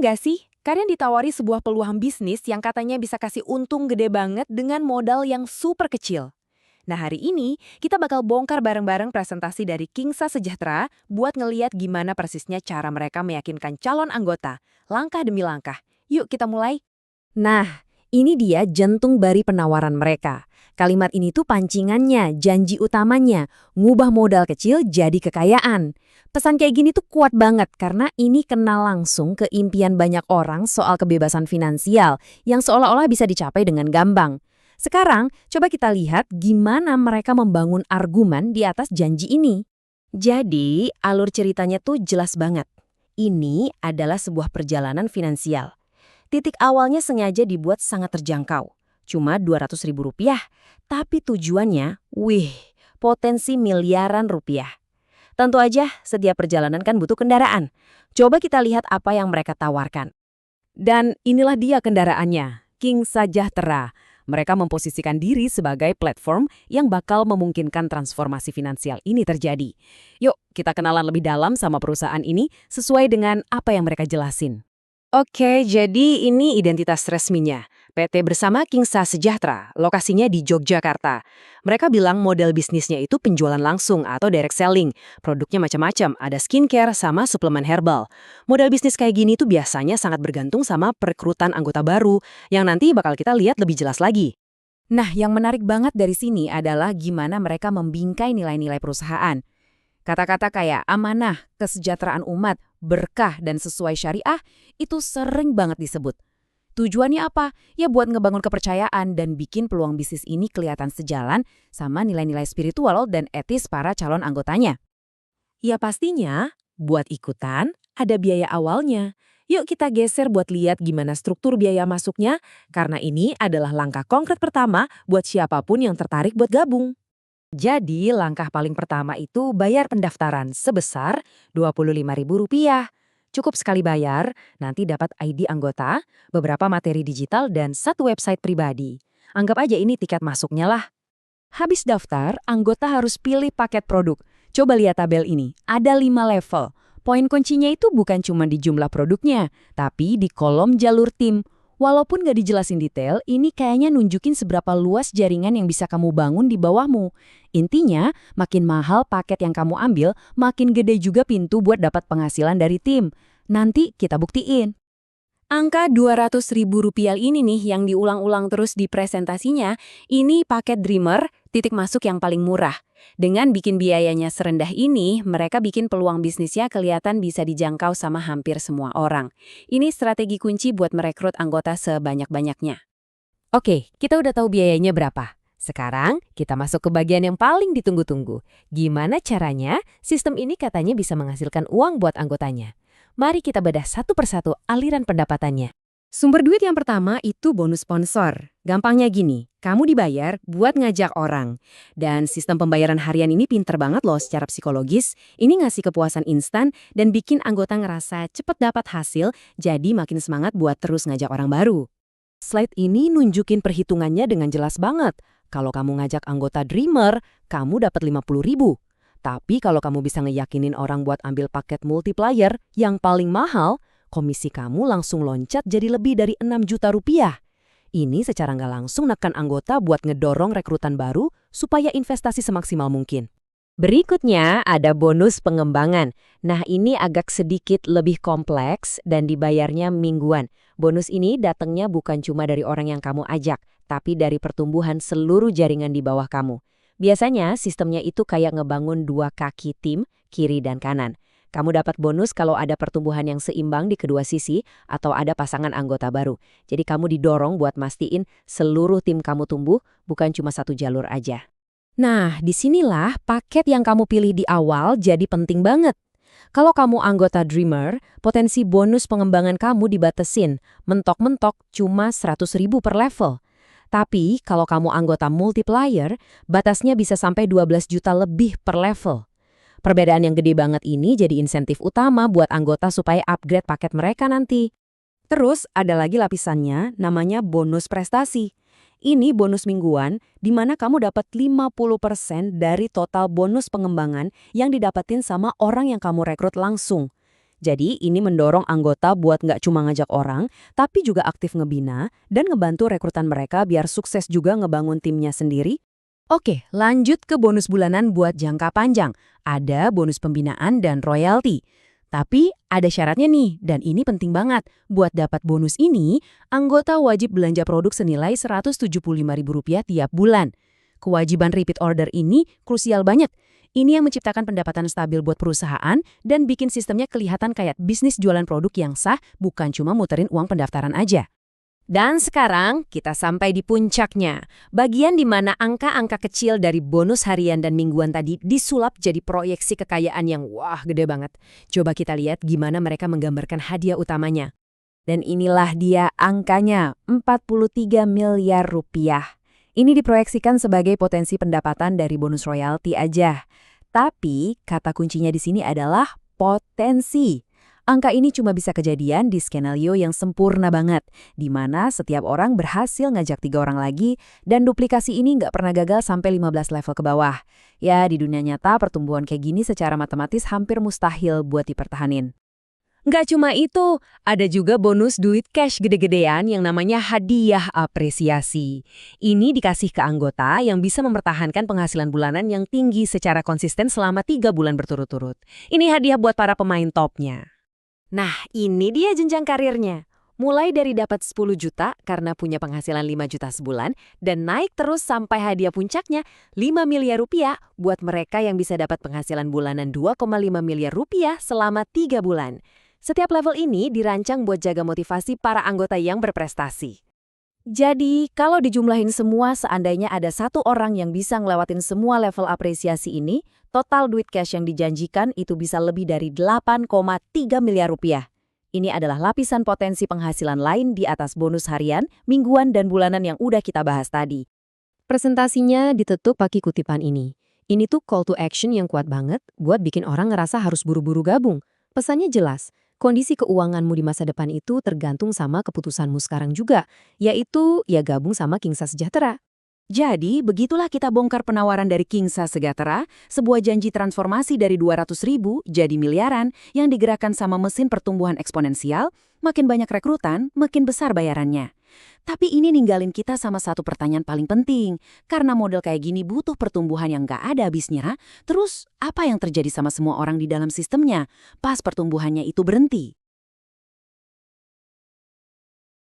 nggak sih? Kalian ditawari sebuah peluang bisnis yang katanya bisa kasih untung gede banget dengan modal yang super kecil. Nah hari ini, kita bakal bongkar bareng-bareng presentasi dari Kingsa Sejahtera buat ngeliat gimana persisnya cara mereka meyakinkan calon anggota, langkah demi langkah. Yuk kita mulai. Nah, ini dia jantung bari penawaran mereka. Kalimat ini tuh pancingannya, janji utamanya, ngubah modal kecil jadi kekayaan. Pesan kayak gini tuh kuat banget karena ini kenal langsung ke impian banyak orang soal kebebasan finansial yang seolah-olah bisa dicapai dengan gampang. Sekarang, coba kita lihat gimana mereka membangun argumen di atas janji ini. Jadi, alur ceritanya tuh jelas banget. Ini adalah sebuah perjalanan finansial. Titik awalnya sengaja dibuat sangat terjangkau, cuma Rp200.000, tapi tujuannya, potensi miliaran rupiah. Tentu aja, setiap perjalanan kan butuh kendaraan. Coba kita lihat apa yang mereka tawarkan. Dan inilah dia kendaraannya, Kingsa Sejahtera. Mereka memposisikan diri sebagai platform yang bakal memungkinkan transformasi finansial ini terjadi. Yuk, kita kenalan lebih dalam sama perusahaan ini sesuai dengan apa yang mereka jelasin. Oke, jadi ini identitas resminya. PT bersama Kingsa Sejahtera, lokasinya di Yogyakarta. Mereka bilang model bisnisnya itu penjualan langsung atau direct selling. Produknya macam-macam, ada skincare sama suplemen herbal. Model bisnis kayak gini tuh biasanya sangat bergantung sama perekrutan anggota baru, yang nanti bakal kita lihat lebih jelas lagi. Nah, yang menarik banget dari sini adalah gimana mereka membingkai nilai-nilai perusahaan. Kata-kata kayak amanah, kesejahteraan umat, berkah, dan sesuai syariah itu sering banget disebut. Tujuannya apa? Ya buat ngebangun kepercayaan dan bikin peluang bisnis ini kelihatan sejalan sama nilai-nilai spiritual dan etis para calon anggotanya. Ya pastinya, buat ikutan ada biaya awalnya. Yuk kita geser buat lihat gimana struktur biaya masuknya, karena ini adalah langkah konkret pertama buat siapapun yang tertarik buat gabung. Jadi, langkah paling pertama itu bayar pendaftaran sebesar Rp25.000. Cukup sekali bayar, nanti dapat ID anggota, beberapa materi digital, dan satu website pribadi. Anggap aja ini tiket masuknya lah. Habis daftar, anggota harus pilih paket produk. Coba lihat tabel ini, ada 5 level. Poin kuncinya itu bukan cuma di jumlah produknya, tapi di kolom jalur tim. Walaupun nggak dijelasin detail, ini kayaknya nunjukin seberapa luas jaringan yang bisa kamu bangun di bawahmu. Intinya, makin mahal paket yang kamu ambil, makin gede juga pintu buat dapat penghasilan dari tim. Nanti kita buktiin. Angka Rp200.000 ini nih yang diulang-ulang terus di presentasinya, ini paket Dreamer, titik masuk yang paling murah. Dengan bikin biayanya serendah ini, mereka bikin peluang bisnisnya kelihatan bisa dijangkau sama hampir semua orang. Ini strategi kunci buat merekrut anggota sebanyak-banyaknya. Oke, kita udah tahu biayanya berapa. Sekarang, kita masuk ke bagian yang paling ditunggu-tunggu. Gimana caranya sistem ini katanya bisa menghasilkan uang buat anggotanya? Mari kita bedah satu persatu aliran pendapatannya. Sumber duit yang pertama itu bonus sponsor. Gampangnya gini, kamu dibayar buat ngajak orang. Dan sistem pembayaran harian ini pinter banget loh secara psikologis. Ini ngasih kepuasan instan dan bikin anggota ngerasa cepet dapat hasil, jadi makin semangat buat terus ngajak orang baru. Slide ini nunjukin perhitungannya dengan jelas banget. Kalau kamu ngajak anggota Dreamer, kamu dapat 50.000. Tapi kalau kamu bisa ngeyakinin orang buat ambil paket multiplier yang paling mahal, komisi kamu langsung loncat jadi lebih dari 6 juta rupiah. Ini secara nggak langsung nekan anggota buat ngedorong rekrutan baru supaya investasi semaksimal mungkin. Berikutnya ada bonus pengembangan. Nah ini agak sedikit lebih kompleks dan dibayarnya mingguan. Bonus ini datangnya bukan cuma dari orang yang kamu ajak, tapi dari pertumbuhan seluruh jaringan di bawah kamu. Biasanya sistemnya itu kayak ngebangun 2 kaki tim, kiri dan kanan. Kamu dapat bonus kalau ada pertumbuhan yang seimbang di kedua sisi atau ada pasangan anggota baru. Jadi kamu didorong buat mastiin seluruh tim kamu tumbuh, bukan cuma satu jalur aja. Nah, disinilah paket yang kamu pilih di awal jadi penting banget. Kalau kamu anggota Dreamer, potensi bonus pengembangan kamu dibatesin, mentok-mentok cuma 100.000 per level. Tapi kalau kamu anggota multiplier, batasnya bisa sampai 12 juta lebih per level. Perbedaan yang gede banget ini jadi insentif utama buat anggota supaya upgrade paket mereka nanti. Terus ada lagi lapisannya namanya bonus prestasi. Ini bonus mingguan di mana kamu dapat 50% dari total bonus pengembangan yang didapetin sama orang yang kamu rekrut langsung. Jadi ini mendorong anggota buat nggak cuma ngajak orang, tapi juga aktif ngebina dan ngebantu rekrutan mereka biar sukses juga ngebangun timnya sendiri. Oke, lanjut ke bonus bulanan buat jangka panjang. Ada bonus pembinaan dan royalti. Tapi ada syaratnya nih, dan ini penting banget. Buat dapat bonus ini, anggota wajib belanja produk senilai Rp175.000 tiap bulan. Kewajiban repeat order ini krusial banget. Ini yang menciptakan pendapatan stabil buat perusahaan dan bikin sistemnya kelihatan kayak bisnis jualan produk yang sah, bukan cuma muterin uang pendaftaran aja. Dan sekarang kita sampai di puncaknya, bagian di mana angka-angka kecil dari bonus harian dan mingguan tadi disulap jadi proyeksi kekayaan yang wah gede banget. Coba kita lihat gimana mereka menggambarkan hadiah utamanya. Dan inilah dia angkanya, Rp43 miliar. Ini diproyeksikan sebagai potensi pendapatan dari bonus royalti aja. Tapi kata kuncinya di sini adalah potensi. Angka ini cuma bisa kejadian di skenario yang sempurna banget, di mana setiap orang berhasil ngajak 3 orang lagi, dan duplikasi ini nggak pernah gagal sampai 15 level ke bawah. Ya, di dunia nyata pertumbuhan kayak gini secara matematis hampir mustahil buat dipertahanin. Nggak cuma itu, ada juga bonus duit cash gede-gedean yang namanya hadiah apresiasi. Ini dikasih ke anggota yang bisa mempertahankan penghasilan bulanan yang tinggi secara konsisten selama 3 bulan berturut-turut. Ini hadiah buat para pemain topnya. Nah, ini dia jenjang karirnya. Mulai dari dapat 10 juta karena punya penghasilan 5 juta sebulan, dan naik terus sampai hadiah puncaknya Rp5 miliar buat mereka yang bisa dapat penghasilan bulanan Rp2,5 miliar selama 3 bulan. Setiap level ini dirancang buat jaga motivasi para anggota yang berprestasi. Jadi, kalau dijumlahin semua, seandainya ada satu orang yang bisa ngelewatin semua level apresiasi ini, total duit cash yang dijanjikan itu bisa lebih dari Rp8,3 miliar. Ini adalah lapisan potensi penghasilan lain di atas bonus harian, mingguan, dan bulanan yang udah kita bahas tadi. Presentasinya ditutup pakai kutipan ini. Ini tuh call to action yang kuat banget buat bikin orang ngerasa harus buru-buru gabung. Pesannya jelas. Kondisi keuanganmu di masa depan itu tergantung sama keputusanmu sekarang juga, yaitu ya gabung sama Kingsa Sejahtera. Jadi, begitulah kita bongkar penawaran dari Kingsa Sejahtera, sebuah janji transformasi dari 200.000 jadi miliaran yang digerakkan sama mesin pertumbuhan eksponensial, makin banyak rekrutan, makin besar bayarannya. Tapi ini ninggalin kita sama satu pertanyaan paling penting, karena model kayak gini butuh pertumbuhan yang nggak ada habisnya, terus apa yang terjadi sama semua orang di dalam sistemnya pas pertumbuhannya itu berhenti?